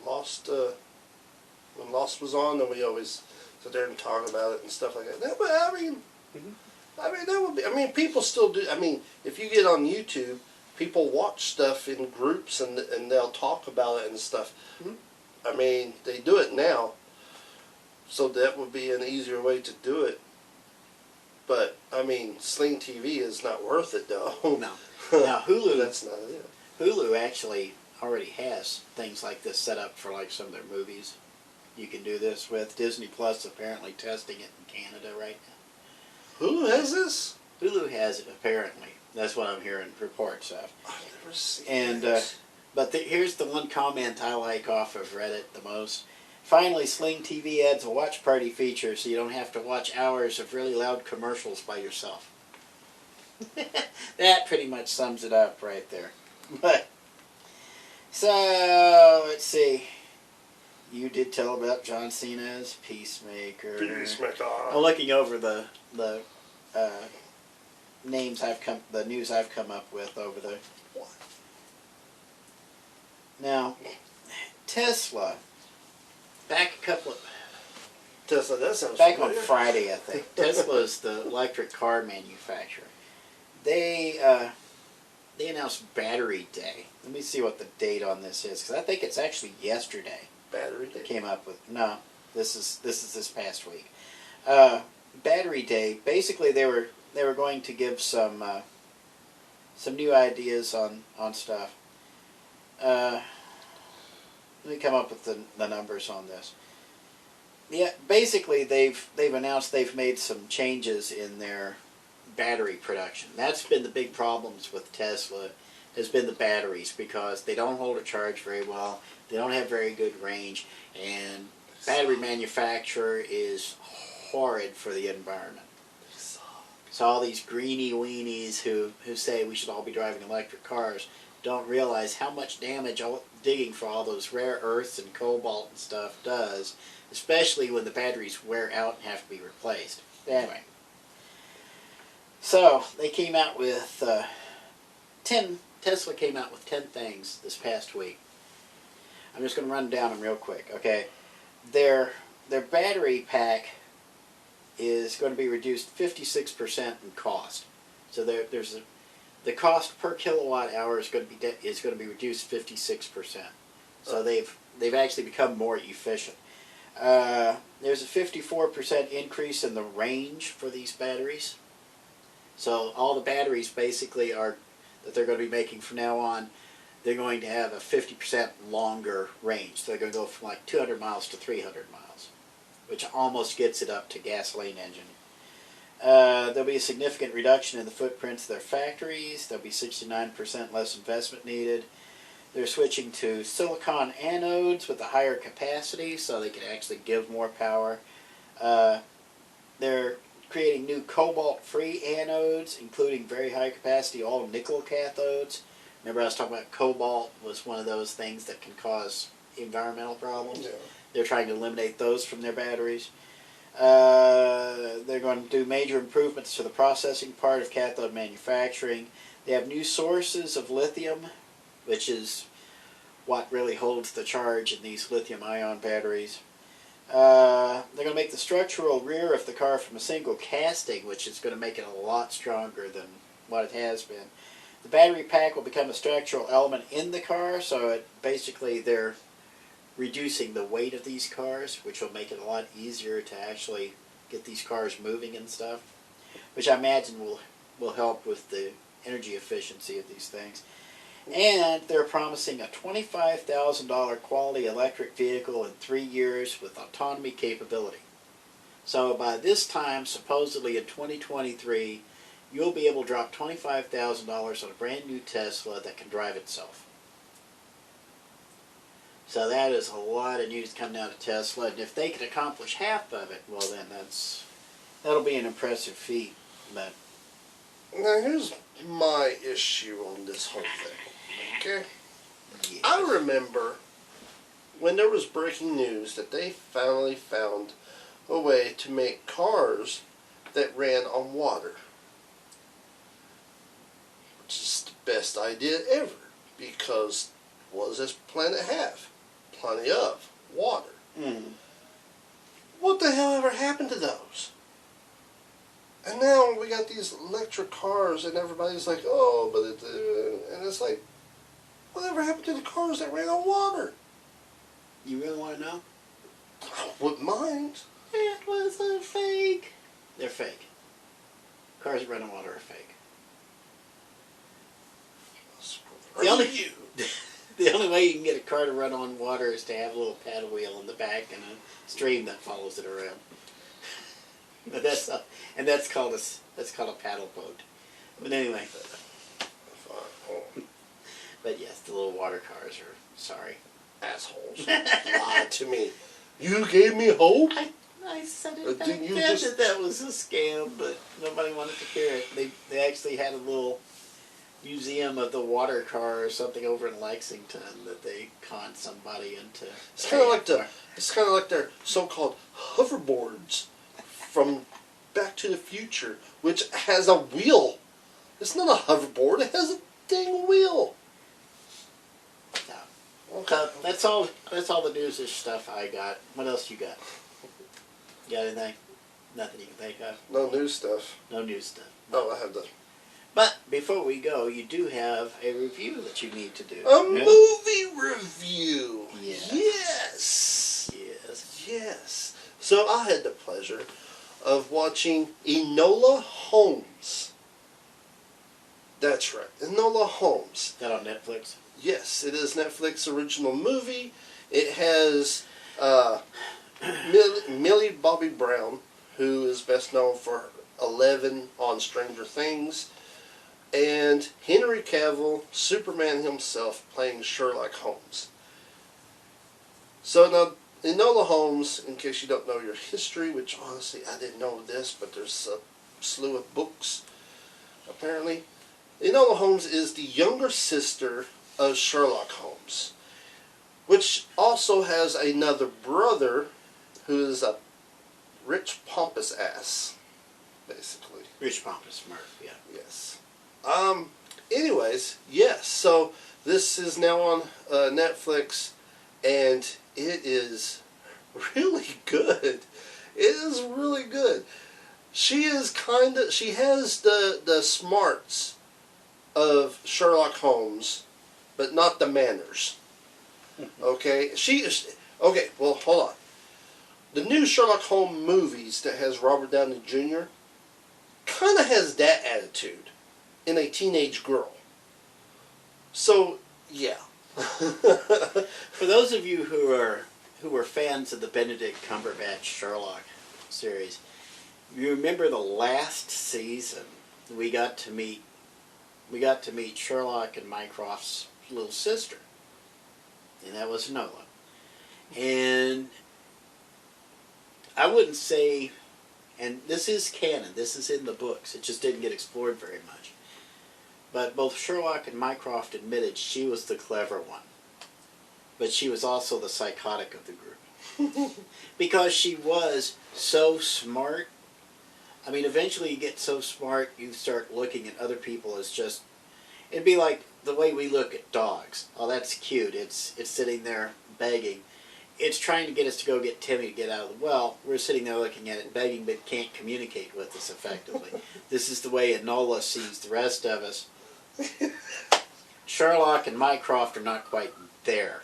Lost, when Lost was on, and we always sit there and talk about it and stuff like that. But I mean, that would be. I mean, people still do. I mean, if you get on YouTube, people watch stuff in groups and they'll talk about it and stuff. I mean, they do it now, so that would be an easier way to do it. But I mean, Sling TV is not worth it, though. No. Now Hulu. That's not it. Hulu actually already has things like this set up for like some of their movies. You can do this with Disney Plus. Apparently testing it in Canada right now. Who has this? Hulu has it apparently. That's what I'm hearing reports of. I've never seen And but here's the one comment I like off of Reddit the most. Finally, Sling TV adds a watch party feature so you don't have to watch hours of really loud commercials by yourself. That pretty much sums it up right there. But so let's see. You did tell about John Cena's Peacemaker. Peacemaker. I'm looking over the news I've come up with over the. Now, Tesla. Back Tesla, that sounds back familiar. on Friday, I think. Tesla is the electric car manufacturer. They announced Battery Day. Let me see what the date on this is, because I think it's actually yesterday. Battery Day. Came up with this is this past week. Battery Day. Basically, they were going to give some new ideas on stuff. Let me come up with the numbers on this. Yeah, basically they've announced they've made some changes in their battery production. That's been the big problems with Tesla, has been the batteries, because they don't hold a charge very well, they don't have very good range, and battery manufacturer is horrid for the environment. So all these greenie weenies who say we should all be driving electric cars don't realize how much damage digging for all those rare earths and cobalt and stuff does, especially when the batteries wear out and have to be replaced. Anyway, so they came out with Tesla came out with 10 things this past week. I'm just going to run down them real quick. Okay, their battery pack is going to be reduced 56% in cost. So the cost per kilowatt hour is going to be reduced 56%. So they've actually become more efficient. There's a 54% increase in the range for these batteries. So all the batteries basically that they're going to be making from now on, they're going to have a 50% longer range. So they're going to go from like 200 miles to 300 miles, which almost gets it up to gasoline engine. There'll be a significant reduction in the footprints of their factories. There'll be 69% less investment needed. They're switching to silicon anodes with a higher capacity so they can actually give more power. They're creating new cobalt-free anodes, including very high capacity all-nickel cathodes. Remember I was talking about cobalt was one of those things that can cause environmental problems? Yeah. They're trying to eliminate those from their batteries. They're going to do major improvements to the processing part of cathode manufacturing. They have new sources of lithium, which is what really holds the charge in these lithium-ion batteries. They're going to make the structural rear of the car from a single casting, which is going to make it a lot stronger than what it has been. The battery pack will become a structural element in the car, so basically they're reducing the weight of these cars, which will make it a lot easier to actually get these cars moving and stuff, which I imagine will help with the energy efficiency of these things. And they're promising a $25,000 quality electric vehicle in 3 years with autonomy capability. So by this time, supposedly in 2023, you'll be able to drop $25,000 on a brand new Tesla that can drive itself. So that is a lot of news coming out of Tesla, and if they can accomplish half of it, well then that'll be an impressive feat. But now here's my issue on this whole thing. Okay, yeah. I remember when there was breaking news that they finally found a way to make cars that ran on water, which is the best idea ever, because what does this planet have? Plenty of water. Mm. What the hell ever happened to those? And now we got these electric cars, and everybody's like, oh, but and it's like, whatever happened to the cars that ran on water? You really want to know? I wouldn't mind. It was a fake. They're fake. Cars that run on water are fake. The only way you can get a car to run on water is to have a little paddle wheel in the back and a stream that follows it around. But that's called a paddle boat. But anyway. But yes, the little water cars are sorry. Assholes. Lied to me. You gave me hope? I said it back Didn't you then just... that was a scam, but nobody wanted to hear it. They actually had a little museum of the water car or something over in Lexington that they conned somebody into. It's kind of like their so-called hoverboards from Back to the Future, which has a wheel. It's not a hoverboard. It has a dang wheel. No. Okay. That's all the news-ish stuff I got. What else you got? You got anything? Nothing you can think of? No new stuff. No new stuff. No, I have the... But before we go, you do have a review that you need to do. A movie review. Yes. Yes. Yes. Yes. So I had the pleasure of watching Enola Holmes. That's right, Enola Holmes. Is that on Netflix? Yes, it is Netflix original movie. It has Millie Bobby Brown, who is best known for 11 on Stranger Things, and Henry Cavill, Superman himself, playing Sherlock Holmes. So now, Enola Holmes, in case you don't know your history, which honestly I didn't know this, but there's a slew of books, apparently. Enola Holmes is the younger sister of Sherlock Holmes, which also has another brother who is a rich pompous ass, basically. Rich Pompous Smurf, yeah. Yes. Anyways, yes, so this is now on Netflix, and it is really good. It is really good. She has the smarts of Sherlock Holmes, but not the manners. Okay? Okay, well, hold on. The new Sherlock Holmes movies that has Robert Downey Jr. kind of has that attitude in a teenage girl. So, yeah. For those of you who are fans of the Benedict Cumberbatch Sherlock series, you remember the last season we got to meet Sherlock and Mycroft's little sister, and that was Enola. And I wouldn't say, and this is canon, this is in the books, it just didn't get explored very much, but both Sherlock and Mycroft admitted she was the clever one, but she was also the psychotic of the group. Because she was so smart. I mean, eventually you get so smart, you start looking at other people as just, it'd be like the way we look at dogs. Oh, that's cute. It's sitting there begging. It's trying to get us to go get Timmy to get out of the well. We're sitting there looking at it begging, but can't communicate with us effectively. This is the way Enola sees the rest of us. Sherlock and Mycroft are not quite there.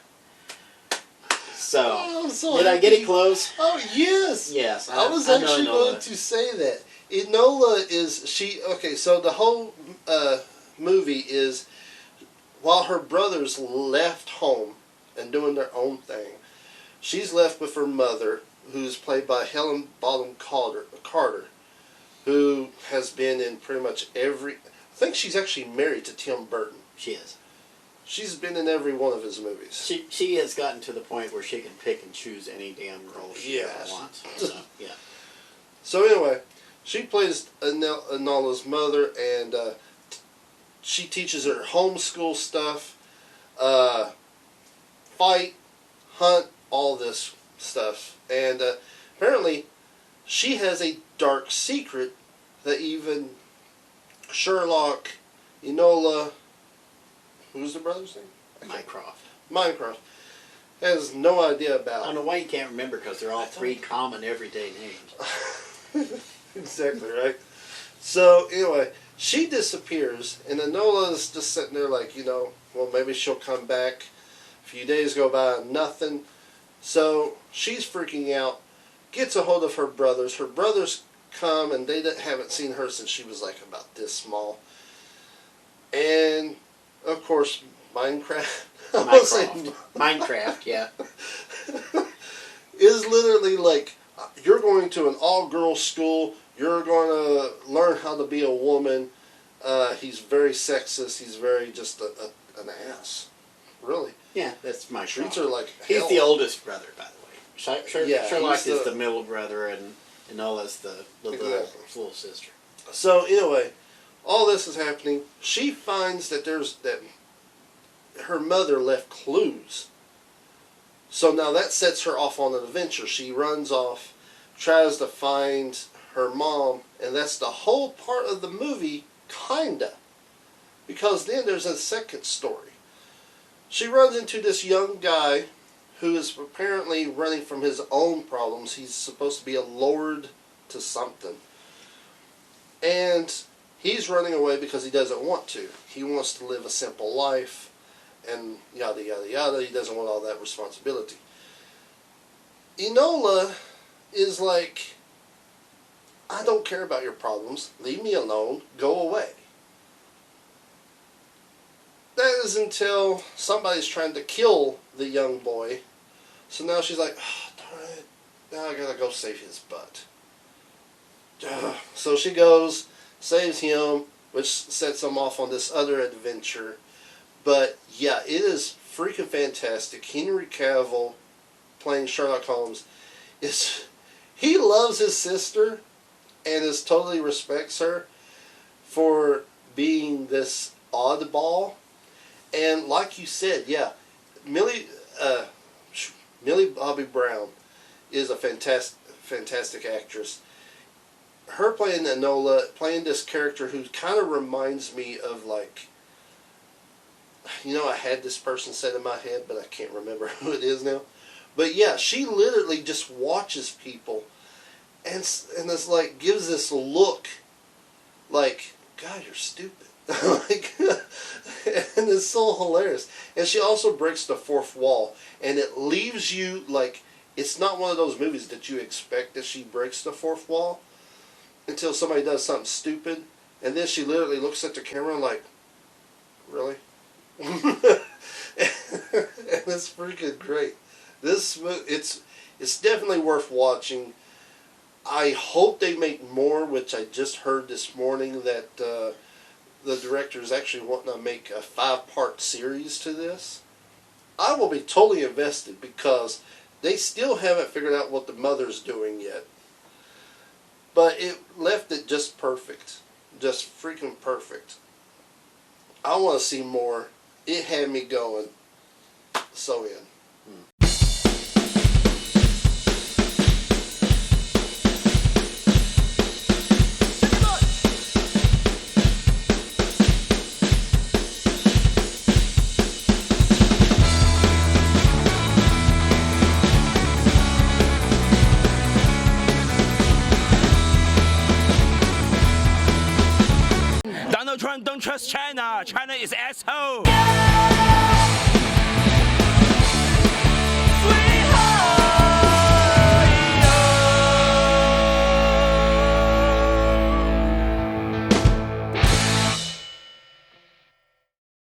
So, did I get it close? Oh, yes. Yes. I was actually going to say that. Enola is, okay, so the whole movie is, while her brothers left home and doing their own thing, she's left with her mother, who's played by Helen Bonham Carter, who has been in pretty much every, I think she's actually married to Tim Burton. She is. She's been in every one of his movies. She has gotten to the point where she can pick and choose any damn role she wants. So, yeah. So anyway, she plays Enola's mother, and she teaches her homeschool stuff, fight, hunt, all this stuff. And apparently she has a dark secret that even Sherlock, Enola, who's the brother's name? Minecraft has no idea about. I don't know why you can't remember, because they're all three common everyday names. Exactly right. So anyway, she disappears, and Enola's just sitting there like, well, maybe she'll come back. A few days go by, nothing. So she's freaking out, gets a hold of her brothers. Her brothers come, and they haven't seen her since she was like about this small. And of course, Minecraft, yeah. is literally like, you're going to an all-girls school, you're going to learn how to be a woman. He's very sexist, he's very just an ass. Really. Yeah, that's my treats her like hell. He's the oldest brother, by the way. Sherlock is the middle brother, and Enola's the little sister. So anyway, all this is happening. She finds that her mother left clues. So now that sets her off on an adventure. She runs off, tries to find her mom, and that's the whole part of the movie, kinda. Because then there's a second story. She runs into this young guy who is apparently running from his own problems. He's supposed to be a lord to something. And he's running away because he doesn't want to. He wants to live a simple life, and yada, yada, yada. He doesn't want all that responsibility. Enola is like, I don't care about your problems. Leave me alone. Go away. That is until somebody's trying to kill the young boy. So now she's like, oh, darn it. Now I gotta go save his butt. So she goes, saves him, which sets him off on this other adventure. But yeah, it is freaking fantastic. Henry Cavill playing Sherlock Holmes he loves his sister and totally respects her for being this oddball. And like you said, yeah, Millie Bobby Brown is a fantastic actress. Her playing Enola, playing this character who kind of reminds me of, like, I had this person set in my head, but I can't remember who it is now. But yeah, she literally just watches people and it's like, gives this look like, God, you're stupid. Like, and it's so hilarious. And she also breaks the fourth wall, and it leaves you like, it's not one of those movies that you expect that she breaks the fourth wall until somebody does something stupid, and then she literally looks at the camera like, really? And it's freaking great. It's definitely worth watching. I hope they make more, which I just heard this morning that the director is actually wanting to make a 5-part series to this. I will be totally invested because they still haven't figured out what the mother's doing yet. But it left it just perfect. Just freaking perfect. I want to see more. It had me going. So in. Donald Trump don't trust China. China is asshole.